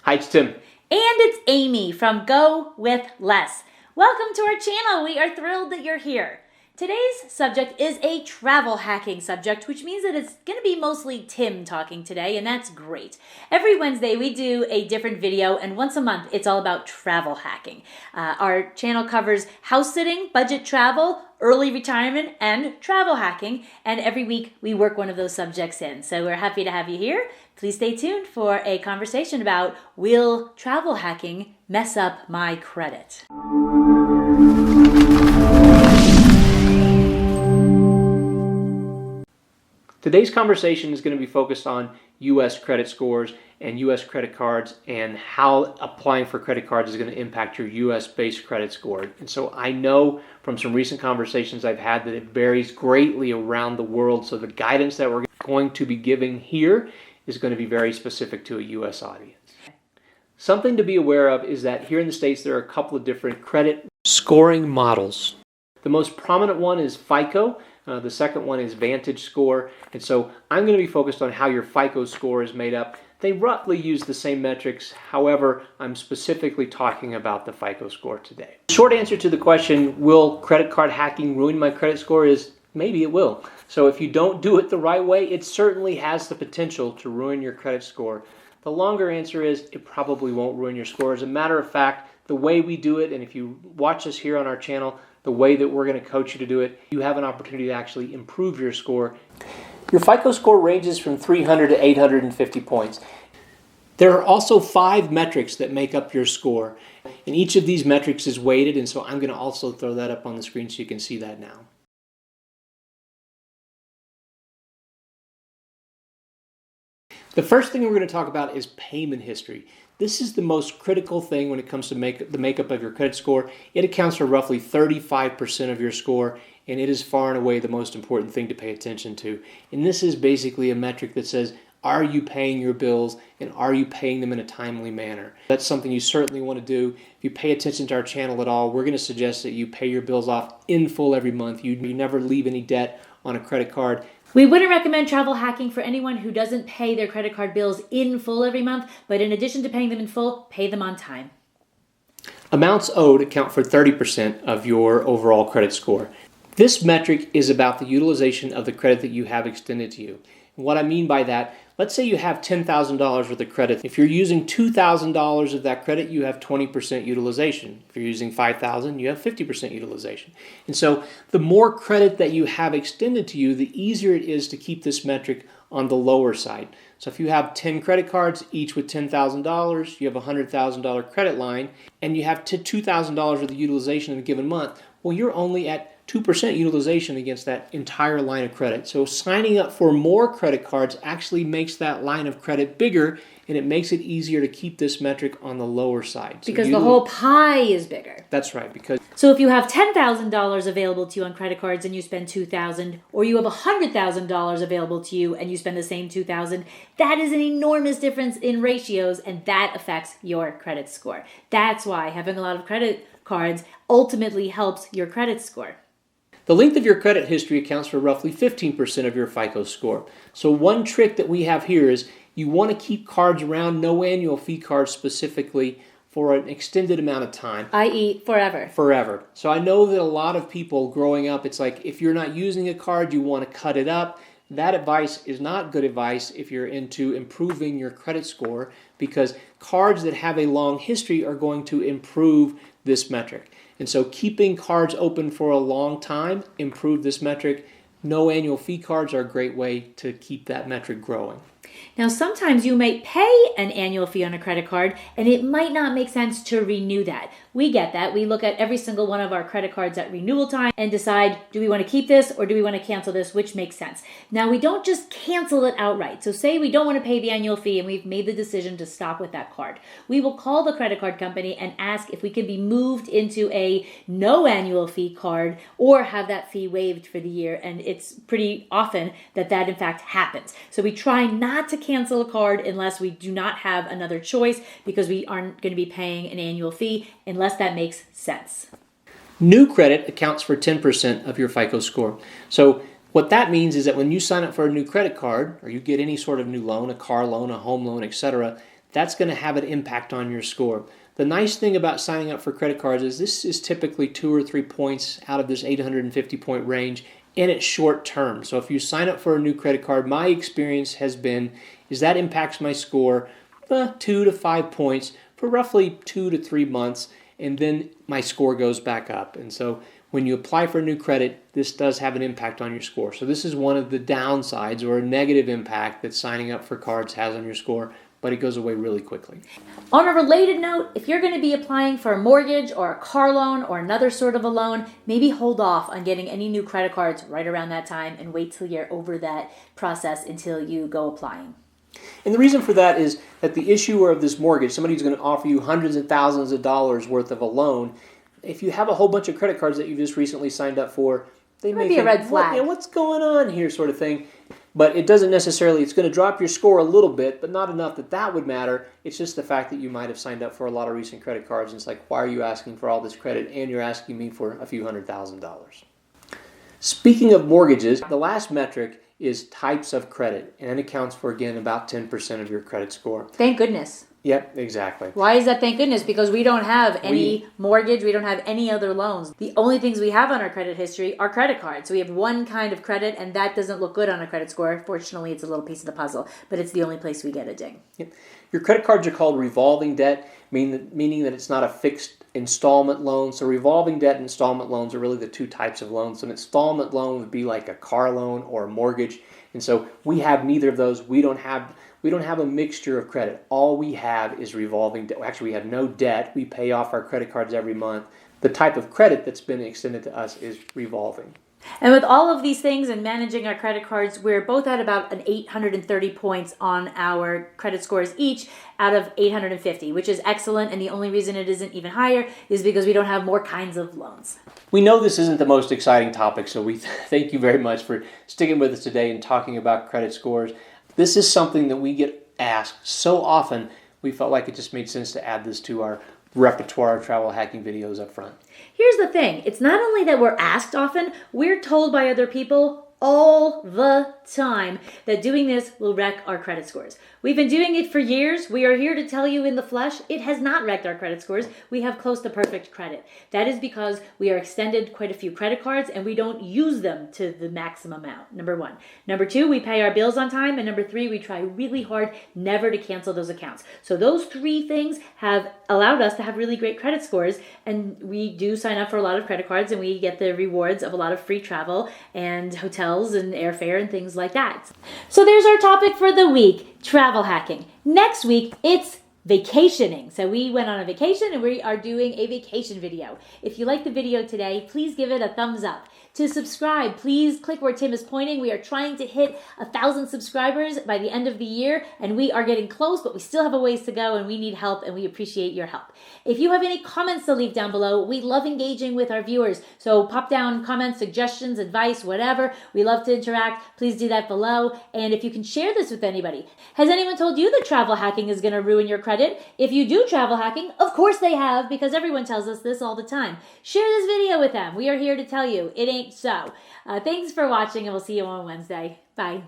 Hi, it's Tim. And it's Amy from GoWithLess. Welcome to our channel. We are thrilled that you're here. Today's subject is a travel hacking subject, which means that it's going to be mostly Tim talking today, and that's great. Every Wednesday we do a different video, and once a month it's all about travel hacking. Our channel covers house sitting, budget travel, early retirement, and travel hacking, and every week we work one of those subjects in. So we're happy to have you here. Please stay tuned for a conversation about, will travel hacking mess up my credit? Today's conversation is going to be focused on U.S. credit scores and U.S. credit cards and how applying for credit cards is going to impact your U.S.-based credit score. And so I know from some recent conversations I've had that it varies greatly around the world. So the guidance that we're going to be giving here is going to be very specific to a U.S. audience. Something to be aware of is that here in the States there are a couple of different credit scoring models. The most prominent one is FICO. The second one is VantageScore. And so I'm going to be focused on how your FICO score is made up. They roughly use the same metrics. However, I'm specifically talking about the FICO score today. Short answer to the question, will credit card hacking ruin my credit score, is maybe it will. So if you don't do it the right way, it certainly has the potential to ruin your credit score. The longer answer is it probably won't ruin your score. As a matter of fact, the way we do it, and if you watch us here on our channel, the way that we're going to coach you to do it, you have an opportunity to actually improve your score. Your FICO score ranges from 300 to 850 points. There are also 5 metrics that make up your score, and each of these metrics is weighted, and so I'm going to also throw that up on the screen so you can see that now. The first thing we're going to talk about is payment history. This is the most critical thing when it comes to the makeup of your credit score. It accounts for roughly 35% of your score, and it is far and away the most important thing to pay attention to. And this is basically a metric that says, are you paying your bills, and are you paying them in a timely manner? That's something you certainly want to do. If you pay attention to our channel at all, we're going to suggest that you pay your bills off in full every month. You never leave any debt on a credit card. We wouldn't recommend travel hacking for anyone who doesn't pay their credit card bills in full every month, but in addition to paying them in full, pay them on time. Amounts owed account for 30% of your overall credit score. This metric is about the utilization of the credit that you have extended to you. And what I mean by that, let's say you have $10,000 worth of credit. If you're using $2,000 of that credit, you have 20% utilization. If you're using $5,000, you have 50% utilization. And so the more credit that you have extended to you, the easier it is to keep this metric on the lower side. So if you have 10 credit cards, each with $10,000, you have a $100,000 credit line, and you have $2,000 worth of utilization in a given month, well, you're only at 2% utilization against that entire line of credit. So signing up for more credit cards actually makes that line of credit bigger, and it makes it easier to keep this metric on the lower side. Because the whole pie is bigger. That's right. So if you have $10,000 available to you on credit cards and you spend $2,000, or you have $100,000 available to you and you spend the same $2,000, that is an enormous difference in ratios, and that affects your credit score. That's why having a lot of credit cards ultimately helps your credit score. The length of your credit history accounts for roughly 15% of your FICO score. So one trick that we have here is you want to keep cards around, no annual fee cards specifically, for an extended amount of time. I.e. forever. Forever. So I know that a lot of people growing up, it's like if you're not using a card, you want to cut it up. That advice is not good advice if you're into improving your credit score, because cards that have a long history are going to improve this metric. And so keeping cards open for a long time improve this metric. No annual fee cards are a great way to keep that metric growing. Now, sometimes you may pay an annual fee on a credit card, and it might not make sense to renew that. We get that. We look at every single one of our credit cards at renewal time and decide, do we want to keep this or do we want to cancel this, which makes sense. Now, we don't just cancel it outright. So say we don't want to pay the annual fee and we've made the decision to stop with that card. We will call the credit card company and ask if we can be moved into a no annual fee card or have that fee waived for the year. And it's pretty often that in fact happens. So we try not to cancel a card unless we do not have another choice, because we aren't going to be paying an annual fee unless that makes sense. New credit accounts for 10% of your FICO score. So what that means is that when you sign up for a new credit card, or you get any sort of new loan, a car loan, a home loan, etc., that's going to have an impact on your score. The nice thing about signing up for credit cards is this is typically 2 or 3 points out of this 850 point range, and it's short term. So if you sign up for a new credit card, my experience has been is that impacts my score 2 to 5 points for roughly 2 to 3 months, and then my score goes back up. And so when you apply for a new credit, this does have an impact on your score. So this is one of the downsides or a negative impact that signing up for cards has on your score, but it goes away really quickly. On a related note, if you're going to be applying for a mortgage or a car loan or another sort of a loan, maybe hold off on getting any new credit cards right around that time and wait till you're over that process until you go applying. And the reason for that is that the issuer of this mortgage, somebody who's going to offer you hundreds of thousands of dollars worth of a loan, if you have a whole bunch of credit cards that you just recently signed up for, they may be a red flag. What's going on here sort of thing. But it doesn't necessarily, it's going to drop your score a little bit, but not enough that would matter. It's just the fact that you might have signed up for a lot of recent credit cards, and it's like, why are you asking for all this credit, and you're asking me for a few $100,000. Speaking of mortgages, the last metric is types of credit, and it accounts for, again, about 10% of your credit score. Thank goodness. Yep, exactly. Why is that thank goodness? Because we don't have any mortgage, we don't have any other loans. The only things we have on our credit history are credit cards. So we have one kind of credit, and that doesn't look good on a credit score. Fortunately, it's a little piece of the puzzle, but it's the only place we get a ding. Yep. Your credit cards are called revolving debt, meaning that it's not a fixed installment loan. So revolving debt and installment loans are really the two types of loans. So an installment loan would be like a car loan or a mortgage. And so we have neither of those. We don't have a mixture of credit. All we have is revolving debt. Actually, we have no debt. We pay off our credit cards every month. The type of credit that's been extended to us is revolving. And with all of these things and managing our credit cards, we're both at about an 830 points on our credit scores each out of 850, which is excellent. And the only reason it isn't even higher is because we don't have more kinds of loans. We know this isn't the most exciting topic, so we thank you very much for sticking with us today and talking about credit scores. This is something that we get asked so often, we felt like it just made sense to add this to our repertoire of travel hacking videos up front. Here's the thing. It's not only that we're asked often, we're told by other people all the time that doing this will wreck our credit scores. We've been doing it for years. We are here to tell you in the flesh, it has not wrecked our credit scores. We have close to perfect credit. That is because we are extended quite a few credit cards and we don't use them to the maximum amount, number one. Number two, we pay our bills on time. And number three, we try really hard never to cancel those accounts. So those three things have allowed us to have really great credit scores. And we do sign up for a lot of credit cards and we get the rewards of a lot of free travel and hotels and airfare and things like that. So there's our topic for the week, travel hacking. Next week, it's vacationing. So we went on a vacation and we are doing a vacation video. If you like the video today, please give it a thumbs up. To subscribe, please click where Tim is pointing. We are trying to hit 1,000 subscribers by the end of the year, and we are getting close, but we still have a ways to go, and we need help, and we appreciate your help. If you have any comments to leave down below, we love engaging with our viewers. So pop down comments, suggestions, advice, whatever. We love to interact. Please do that below. And if you can share this with anybody. Has anyone told you that travel hacking is going to ruin your credit? If you do travel hacking, of course they have, because everyone tells us this all the time. Share this video with them. We are here to tell you it ain't so. Thanks for watching, and we'll see you on Wednesday. Bye.